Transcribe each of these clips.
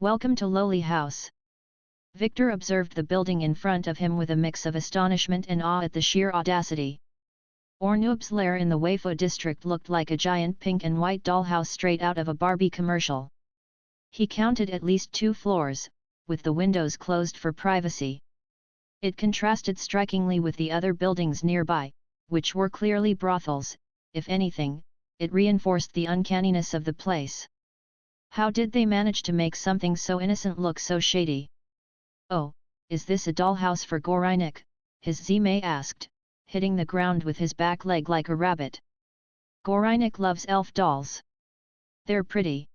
Welcome to lowly house. Victor observed the building in front of him with a mix of astonishment and awe at the sheer audacity. Orknoob's lair in the Waifu district looked like a giant pink and white dollhouse straight out of a Barbie commercial. He counted at least 2 floors, with the windows closed for privacy. It contrasted strikingly with the other buildings nearby, which were clearly brothels. If anything, it reinforced the uncanniness of the place. How did they manage to make something so innocent look so shady? "Oh, is this a dollhouse for Gorainik?" his Zime asked, hitting the ground with his back leg like a rabbit. Gorainik loves elf dolls. They're pretty.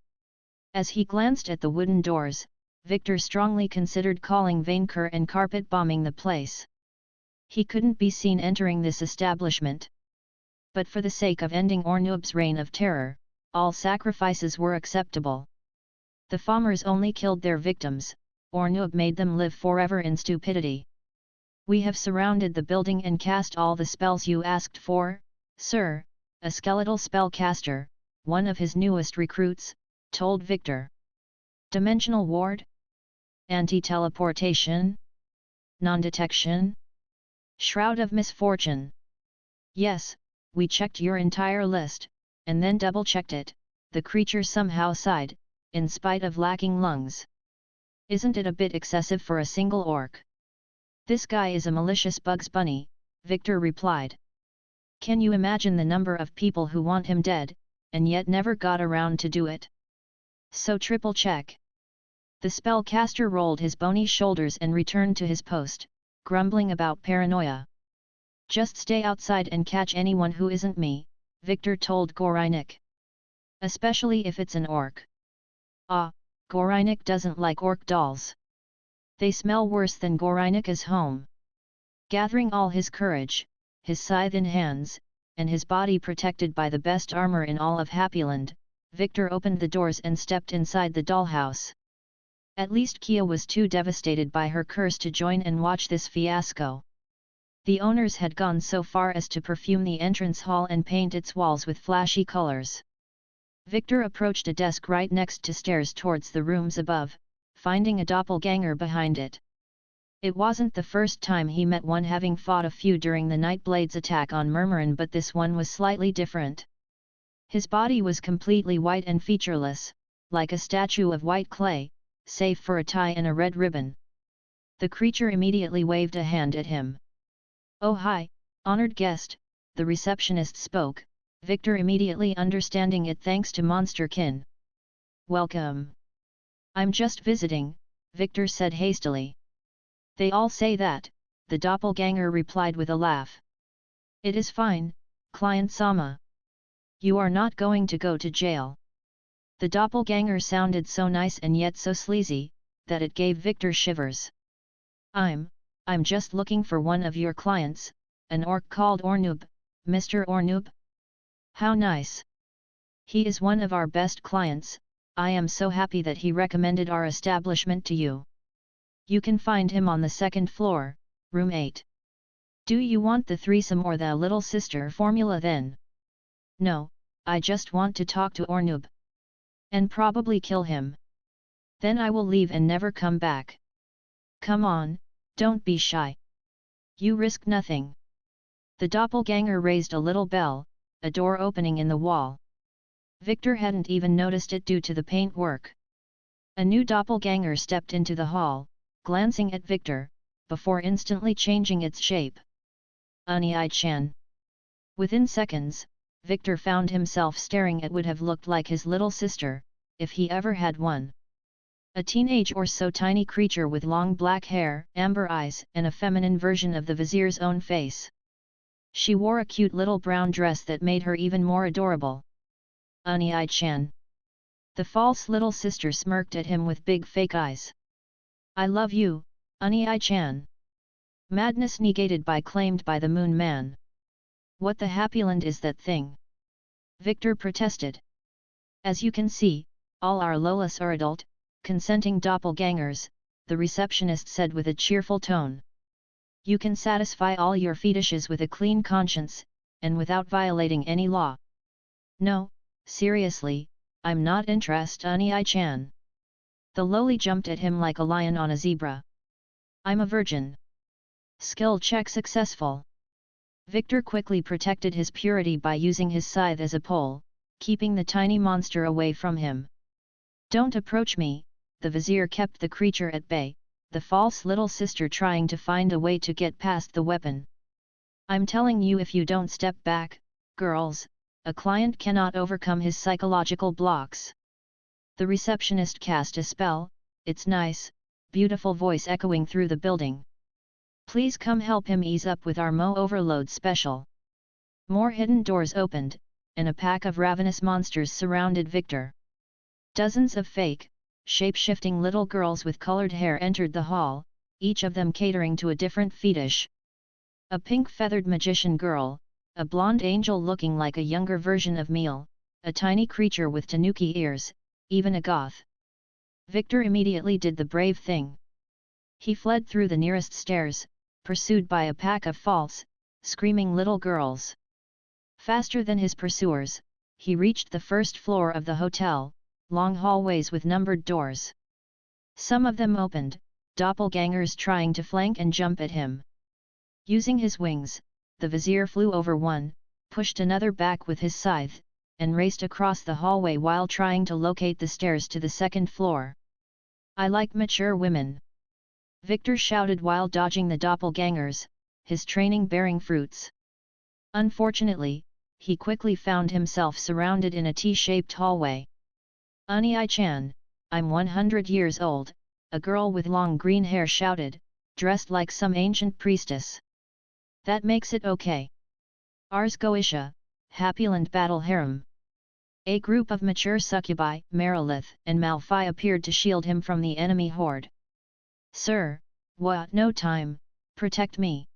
As he glanced at the wooden doors, Victor strongly considered calling Vainqueur and carpet bombing the place. He couldn't be seen entering this establishment. But for the sake of ending Orknoob's reign of terror, all sacrifices were acceptable. The farmers only killed their victims, Orknoob made them live forever in stupidity. "We have surrounded the building and cast all the spells you asked for, sir," a skeletal spellcaster, one of his newest recruits, told Victor. "Dimensional ward? Anti-teleportation? Non-detection? Shroud of misfortune?" "Yes, we checked your entire list, and then double-checked it," the creature somehow sighed, in spite of lacking lungs. "Isn't it a bit excessive for a single orc?" "This guy is a malicious Bugs Bunny," Victor replied. "Can you imagine the number of people who want him dead, and yet never got around to do it? So triple check." The spellcaster rolled his bony shoulders and returned to his post, grumbling about paranoia. "Just stay outside and catch anyone who isn't me," Victor told Gorainik. "Especially if it's an orc." Ah, Gorainik doesn't like orc dolls. They smell worse than Gorainik's home. Gathering all his courage, his scythe in hands, and his body protected by the best armor in all of Happyland, Victor opened the doors and stepped inside the dollhouse. At least Kia was too devastated by her curse to join and watch this fiasco. The owners had gone so far as to perfume the entrance hall and paint its walls with flashy colors. Victor approached a desk right next to stairs towards the rooms above, finding a doppelganger behind it. It wasn't the first time he met one, having fought a few during the Nightblade's attack on Murmurin, but this one was slightly different. His body was completely white and featureless, like a statue of white clay, save for a tie and a red ribbon. The creature immediately waved a hand at him. "Oh hi, honored guest," the receptionist spoke, Victor immediately understanding it thanks to Monsterkin. "Welcome. I'm just visiting," Victor said hastily. "They all say that," the doppelganger replied with a laugh. "It is fine, client-sama. You are not going to go to jail." The doppelganger sounded so nice and yet so sleazy, that it gave Victor shivers. I'm just looking for one of your clients, an orc called Orknoob, Mr. Orknoob." "How nice. He is one of our best clients. I am so happy that he recommended our establishment to you. You can find him on the 2nd floor, room 8. Do you want the threesome or the little sister formula then?" "No, I just want to talk to Orknoob. And probably kill him. Then I will leave and never come back." "Come on, don't be shy. You risk nothing." The doppelganger raised a little bell, a door opening in the wall. Victor hadn't even noticed it due to the paintwork. A new doppelganger stepped into the hall, glancing at Victor, before instantly changing its shape. "Unai-chan." Within seconds, Victor found himself staring at what would have looked like his little sister, if he ever had one. A teenage or so tiny creature with long black hair, amber eyes, and a feminine version of the vizier's own face. She wore a cute little brown dress that made her even more adorable. "Unai-chan." The false little sister smirked at him with big fake eyes. "I love you, Unai-chan." Madness negated by claimed by the Moon Man. "What the Happyland is that thing?" Victor protested. "As you can see, all our Lolas are adult, consenting doppelgangers," the receptionist said with a cheerful tone. "You can satisfy all your fetishes with a clean conscience, and without violating any law." "No, seriously, I'm not interested, Unai-chan." The lowly jumped at him like a lion on a zebra. I'm a virgin. Skill check successful. Victor quickly protected his purity by using his scythe as a pole, keeping the tiny monster away from him. Don't approach me, the vizier kept the creature at bay, the false little sister trying to find a way to get past the weapon. I'm telling you, if you don't step back, girls, a client cannot overcome his psychological blocks. The receptionist cast a spell, its nice, beautiful voice echoing through the building. Please come help him ease up with our Mo Overload special. More hidden doors opened, and a pack of ravenous monsters surrounded Victor. Dozens of fake, shape-shifting little girls with colored hair entered the hall, each of them catering to a different fetish. A pink-feathered magician girl, a blonde angel looking like a younger version of Meal, a tiny creature with tanuki ears, even a goth. Victor immediately did the brave thing. He fled through the nearest stairs, pursued by a pack of false, screaming little girls. Faster than his pursuers, he reached the first floor of the hotel, long hallways with numbered doors. Some of them opened, doppelgangers trying to flank and jump at him. Using his wings, the vizier flew over one, pushed another back with his scythe, and raced across the hallway while trying to locate the stairs to the second floor. I like mature women. Victor shouted while dodging the doppelgangers, his training bearing fruits. Unfortunately, he quickly found himself surrounded in a T-shaped hallway. Unchained, I'm 100 years old, a girl with long green hair shouted, dressed like some ancient priestess. That makes it okay. Ars Goetia, Happyland Battle Harem. A group of mature succubi, Merilith and Malphai appeared to shield him from the enemy horde. Sir, what? No time, protect me.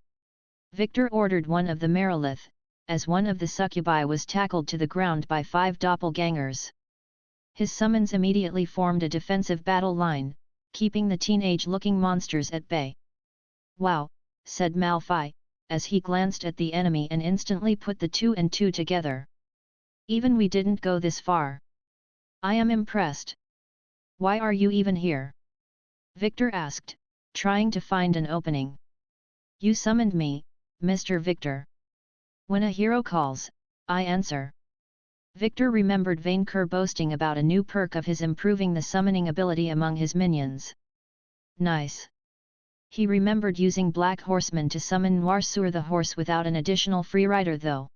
Victor ordered one of the Merilith, as one of the succubi was tackled to the ground by 5 doppelgangers. His summons immediately formed a defensive battle line, keeping the teenage-looking monsters at bay. Wow, said Malphai, as he glanced at the enemy and instantly put the 2 and 2 together. Even we didn't go this far. I am impressed. Why are you even here? Victor asked, trying to find an opening. You summoned me, Mr. Victor. When a hero calls, I answer. Victor remembered Vainqueur boasting about a new perk of his improving the summoning ability among his minions. Nice. He remembered using Black Horseman to summon Noirsuur the horse without an additional free rider though.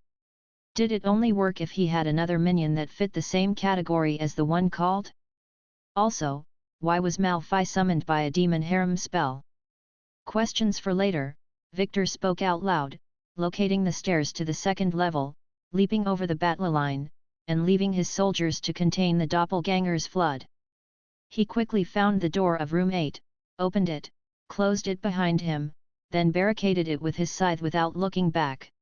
Did it only work if he had another minion that fit the same category as the one called? Also, why was Malphai summoned by a demon harem spell? Questions for later. Victor spoke out loud, locating the stairs to the second level, leaping over the battle line, and leaving his soldiers to contain the doppelganger's flood. He quickly found the door of room 8, opened it, closed it behind him, then barricaded it with his scythe without looking back.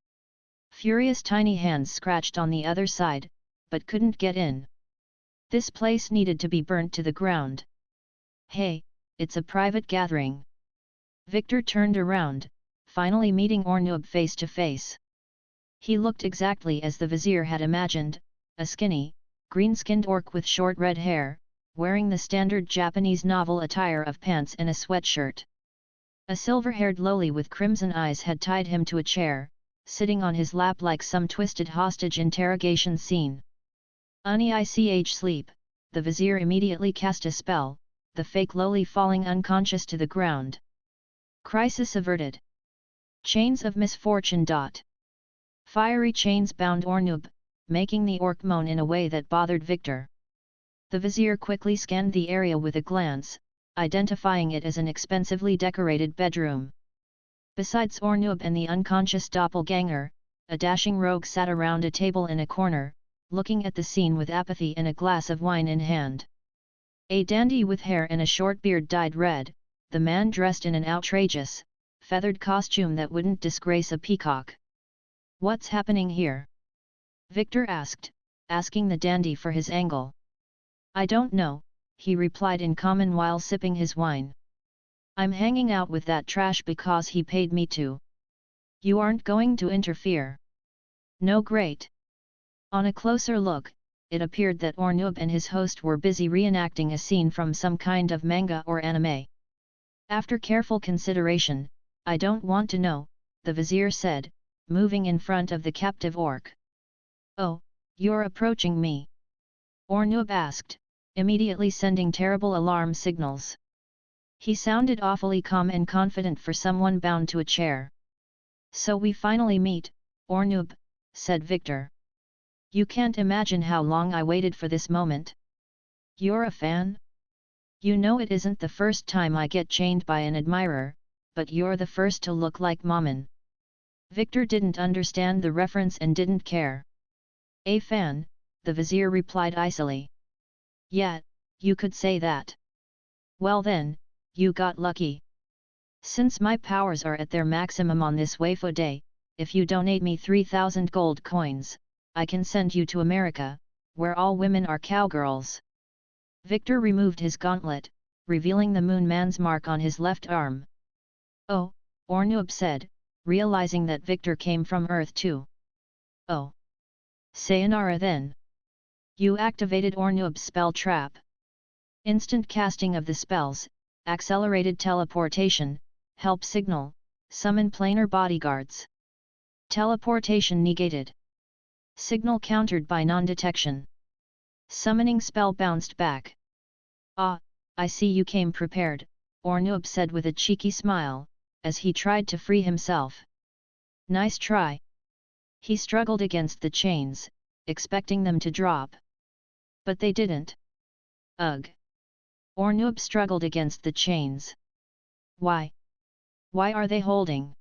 Furious tiny hands scratched on the other side, but couldn't get in. This place needed to be burnt to the ground. Hey, it's a private gathering. Victor turned around, finally meeting Orknoob face to face. He looked exactly as the vizier had imagined, a skinny, green-skinned orc with short red hair, wearing the standard Japanese novel attire of pants and a sweatshirt. A silver-haired lowly with crimson eyes had tied him to a chair, sitting on his lap like some twisted hostage interrogation scene. Ich sleep, the vizier immediately cast a spell, the fake lowly falling unconscious to the ground. Crisis averted. Chains of misfortune. Fiery chains bound Orknoob, making the orc moan in a way that bothered Victor. The vizier quickly scanned the area with a glance, identifying it as an expensively decorated bedroom. Besides Orknoob and the unconscious doppelganger, a dashing rogue sat around a table in a corner, looking at the scene with apathy and a glass of wine in hand. A dandy with hair and a short beard dyed red, the man dressed in an outrageous, feathered costume that wouldn't disgrace a peacock. What's happening here? Victor asked, asking the dandy for his angle. I don't know, he replied in common while sipping his wine. I'm hanging out with that trash because he paid me to. You aren't going to interfere? No, great. On a closer look, it appeared that Orknoob and his host were busy reenacting a scene from some kind of manga or anime. After careful consideration, I don't want to know, the vizier said, moving in front of the captive orc. Oh, you're approaching me? Orknoob asked, immediately sending terrible alarm signals. He sounded awfully calm and confident for someone bound to a chair. So we finally meet, Orknoob, said Victor. You can't imagine how long I waited for this moment. You're a fan? You know it isn't the first time I get chained by an admirer, but you're the first to look like Mammon. Victor didn't understand the reference and didn't care. A fan, the vizier replied icily. Yeah, you could say that. Well then, you got lucky. Since my powers are at their maximum on this waifu day, if you donate me 3,000 gold coins, I can send you to America, where all women are cowgirls. Victor removed his gauntlet, revealing the Moon Man's mark on his left arm. Oh, Orknoob said, realizing that Victor came from Earth too. Oh. Sayonara then. You activated Orknoob's spell trap. Instant casting of the spells, accelerated teleportation, help signal, summon planar bodyguards. Teleportation negated. Signal countered by non-detection. Summoning spell bounced back. Ah, I see you came prepared, Orknoob said with a cheeky smile, as he tried to free himself. Nice try. He struggled against the chains, expecting them to drop. But they didn't. Ugh. Orknoob struggled against the chains. Why? Why are they holding?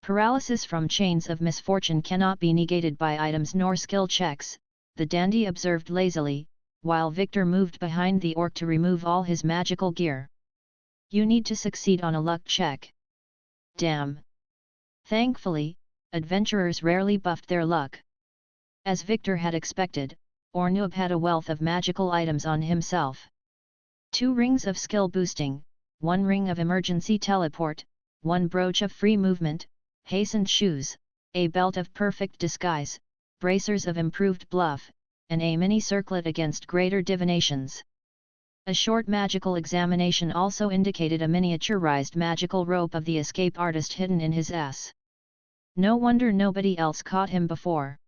Paralysis from chains of misfortune cannot be negated by items nor skill checks, the dandy observed lazily, while Victor moved behind the orc to remove all his magical gear. You need to succeed on a luck check. Damn. Thankfully, adventurers rarely buffed their luck. As Victor had expected, Orknoob had a wealth of magical items on himself. 2 rings of skill boosting, 1 ring of emergency teleport, 1 brooch of free movement, hastened shoes, a belt of perfect disguise, bracers of improved bluff, and a mini circlet against greater divinations. A short magical examination also indicated a miniaturized magical rope of the escape artist hidden in his ass. No wonder nobody else caught him before.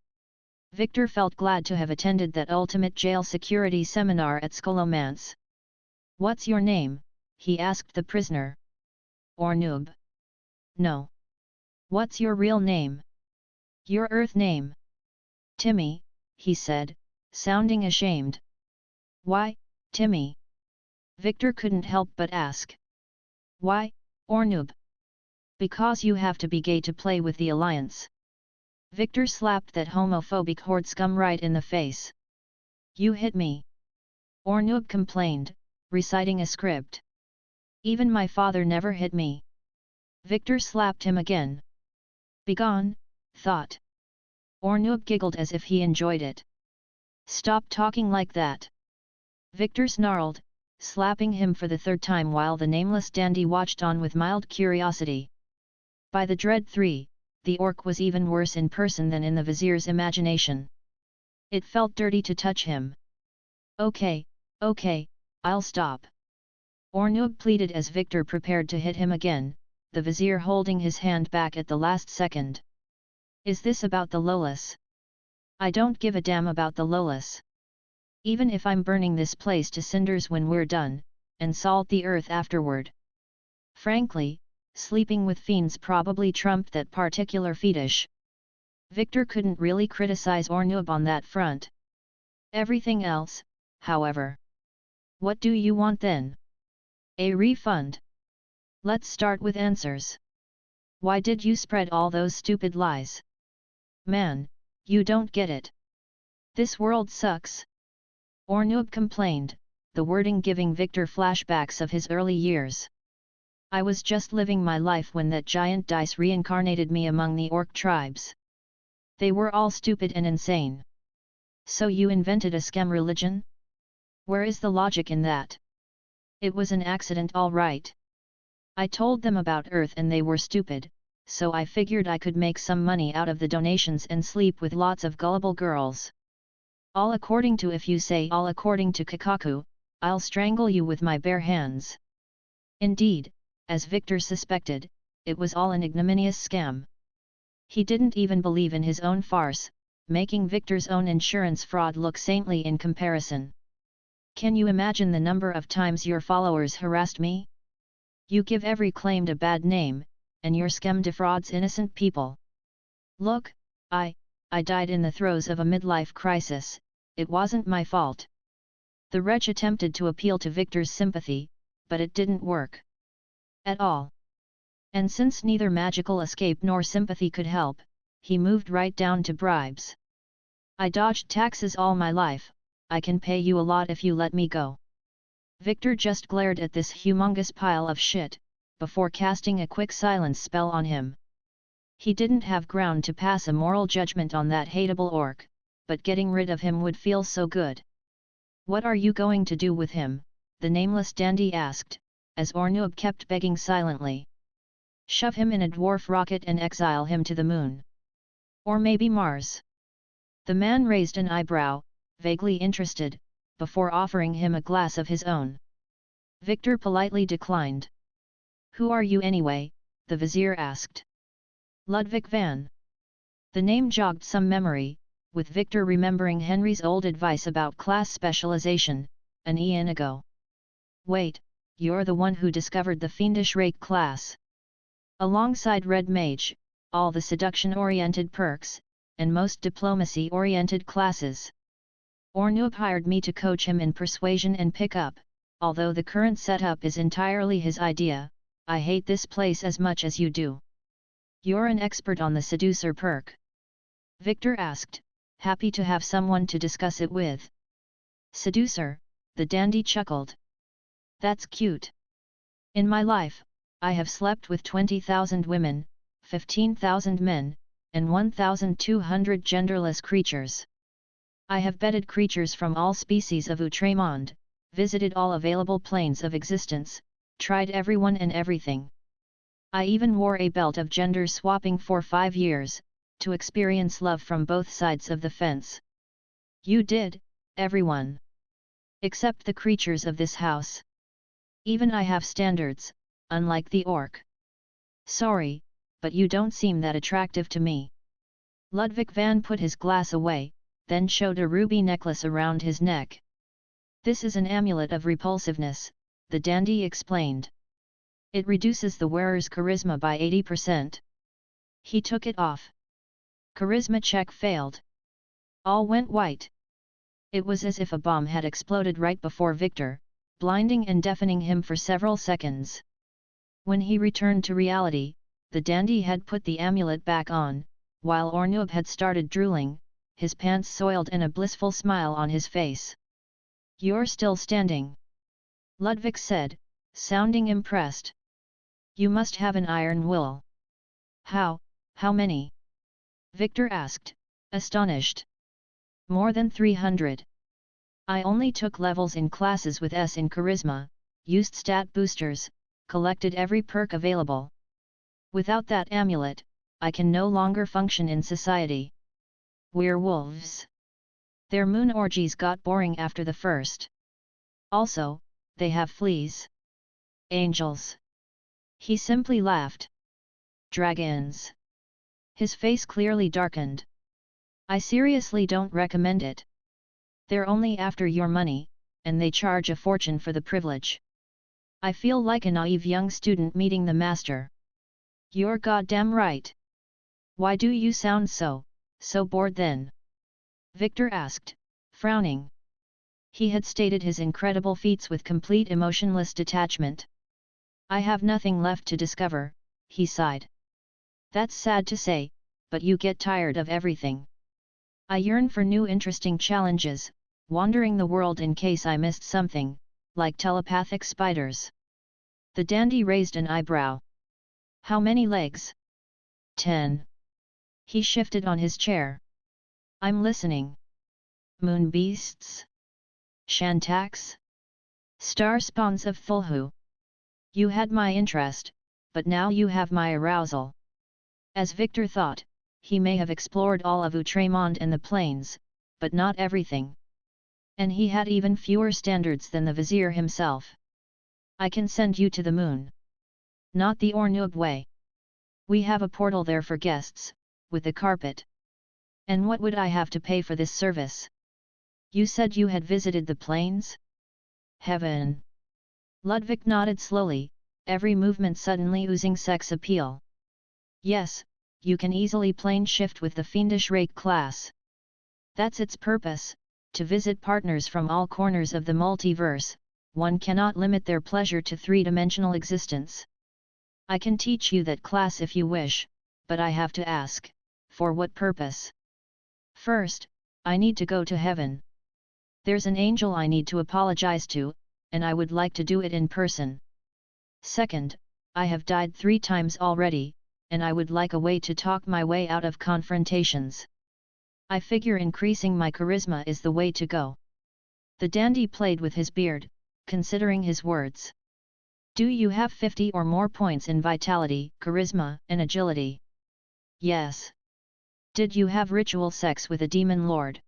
Victor felt glad to have attended that ultimate jail security seminar at Scholomance. What's your name? He asked the prisoner. Orknoob. No. What's your real name? Your Earth name? Timmy, he said, sounding ashamed. Why, Timmy? Victor couldn't help but ask. Why, Orknoob? Because you have to be gay to play with the Alliance. Victor slapped that homophobic horde scum right in the face. You hit me. Orknoob complained, reciting a script. Even my father never hit me. Victor slapped him again. Begone, thought. Orknoob giggled as if he enjoyed it. Stop talking like that. Victor snarled, slapping him for the 3rd time while the nameless dandy watched on with mild curiosity. By the dread 3, the orc was even worse in person than in the vizier's imagination. It felt dirty to touch him. Okay, I'll stop. Orknoob pleaded as Victor prepared to hit him again, the vizier holding his hand back at the last second. Is this about the Lolas? I don't give a damn about the Lolas. Even if I'm burning this place to cinders when we're done, and salt the earth afterward. Frankly, sleeping with fiends probably trumped that particular fetish. Victor couldn't really criticize Orknoob on that front. Everything else, however. What do you want then? A refund? Let's start with answers. Why did you spread all those stupid lies? Man, you don't get it. This world sucks. Orknoob complained, the wording giving Victor flashbacks of his early years. I was just living my life when that giant dice reincarnated me among the orc tribes. They were all stupid and insane. So you invented a scam religion? Where is the logic in that? It was an accident, all right. I told them about Earth and they were stupid, so I figured I could make some money out of the donations and sleep with lots of gullible girls. All according to if you say all according to Kakaku, I'll strangle you with my bare hands. Indeed, as Victor suspected, it was all an ignominious scam. He didn't even believe in his own farce, making Victor's own insurance fraud look saintly in comparison. Can you imagine the number of times your followers harassed me? You give every claimed a bad name, and your scam defrauds innocent people. Look, I died in the throes of a midlife crisis, it wasn't my fault. The wretch attempted to appeal to Victor's sympathy, but it didn't work at all. And since neither magical escape nor sympathy could help, he moved right down to bribes. I dodged taxes all my life, I can pay you a lot if you let me go. Victor just glared at this humongous pile of shit, before casting a quick silence spell on him. He didn't have ground to pass a moral judgment on that hateable orc, but getting rid of him would feel so good. What are you going to do with him? The nameless dandy asked, as Orknoob kept begging silently. Shove him in a dwarf rocket and exile him to the moon. Or maybe Mars. The man raised an eyebrow, vaguely interested, before offering him a glass of his own. Victor politely declined. Who are you anyway? The vizier asked. Ludwig van. The name jogged some memory, with Victor remembering Henry's old advice about class specialization, an eon ago. Wait, you're the one who discovered the fiendish rake class. Alongside Red Mage, all the seduction-oriented perks, and most diplomacy-oriented classes. Orknoob hired me to coach him in persuasion and pick-up, although the current setup is entirely his idea. I hate this place as much as you do. You're an expert on the seducer perk? Victor asked, happy to have someone to discuss it with. Seducer, the dandy chuckled. That's cute. In my life, I have slept with 20,000 women, 15,000 men, and 1,200 genderless creatures. I have bedded creatures from all species of Outremonde, visited all available planes of existence, tried everyone and everything. I even wore a belt of gender swapping for 5 years, to experience love from both sides of the fence. You did, everyone. Except the creatures of this house. Even I have standards, unlike the orc. Sorry, but you don't seem that attractive to me. Ludwig van put his glass away, then showed a ruby necklace around his neck. This is an amulet of repulsiveness, the dandy explained. It reduces the wearer's charisma by 80%. He took it off. Charisma check failed. All went white. It was as if a bomb had exploded right before Victor, blinding and deafening him for several seconds. When he returned to reality, the dandy had put the amulet back on, while Orknoob had started drooling, his pants soiled and a blissful smile on his face. You're still standing, Ludwig said, sounding impressed. You must have an iron will. How many? Victor asked, astonished. More than 300. I only took levels in classes with S in charisma, used stat boosters, collected every perk available. Without that amulet, I can no longer function in society. Werewolves. Their moon orgies got boring after the first. Also, they have fleas. Angels. He simply laughed. Dragons. His face clearly darkened. I seriously don't recommend it. They're only after your money, and they charge a fortune for the privilege. I feel like a naive young student meeting the master. You're goddamn right. Why do you sound so bored then? Victor asked, frowning. He had stated his incredible feats with complete emotionless detachment. I have nothing left to discover, he sighed. That's sad to say, but you get tired of everything. I yearn for new interesting challenges, wandering the world in case I missed something, like telepathic spiders. The dandy raised an eyebrow. How many legs? 10. He shifted on his chair. I'm listening. Moon beasts? Shantax? Star spawns of Thulhu? You had my interest, but now you have my arousal. As Victor thought, he may have explored all of Outremonde and the plains, but not everything. And he had even fewer standards than the vizier himself. I can send you to the moon. Not the Orknoob way. We have a portal there for guests, with a carpet. And what would I have to pay for this service? You said you had visited the plains? Heaven! Ludwig nodded slowly, every movement suddenly oozing sex appeal. Yes, you can easily plane shift with the fiendish rake class. That's its purpose, to visit partners from all corners of the multiverse. One cannot limit their pleasure to three-dimensional existence. I can teach you that class if you wish, but I have to ask, for what purpose? First, I need to go to heaven. There's an angel I need to apologize to, and I would like to do it in person. Second, I have died 3 times already, and I would like a way to talk my way out of confrontations. I figure increasing my charisma is the way to go. The dandy played with his beard, considering his words. Do you have 50 or more points in vitality, charisma, and agility? Yes. Did you have ritual sex with a demon lord?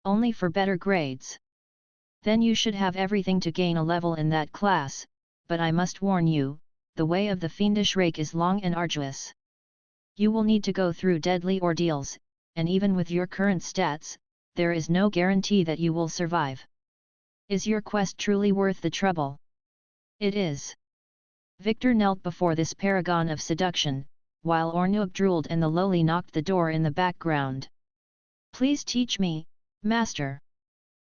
Only for better grades. Then you should have everything to gain a level in that class, but I must warn you, the way of the fiendish rake is long and arduous. You will need to go through deadly ordeals, and even with your current stats, there is no guarantee that you will survive. Is your quest truly worth the trouble? It is. Victor knelt before this paragon of seduction, while Orknoob drooled and the lowly knocked the door in the background. Please teach me, master.